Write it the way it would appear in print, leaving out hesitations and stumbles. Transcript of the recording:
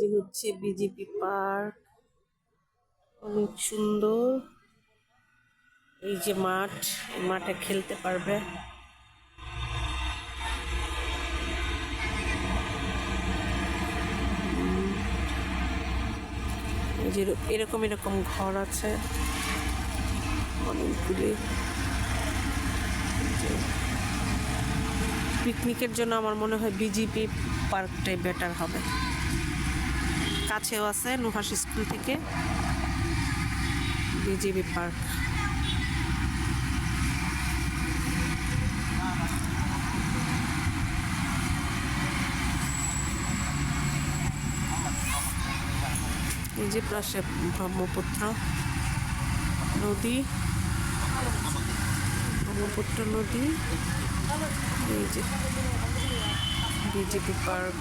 এটি হচ্ছে BJP park, অনেক সুন্দর। এই যে মাঠ, এই মাঠে খেলতে পারবে। এই যে এরকম এরকম ঘর আছে অনেকগুলি। পিকনিকের জন্য আমার মনে হয় বিজেপি পার্কটাই বেটার হবে। কাছেও আছে নুহাস স্কুল থেকে বিজেপি পার্ক। এই যে পাশে ব্রহ্মপুত্র নদী, ব্রহ্মপুত্র নদী। এই যে বিজেপি পার্ক।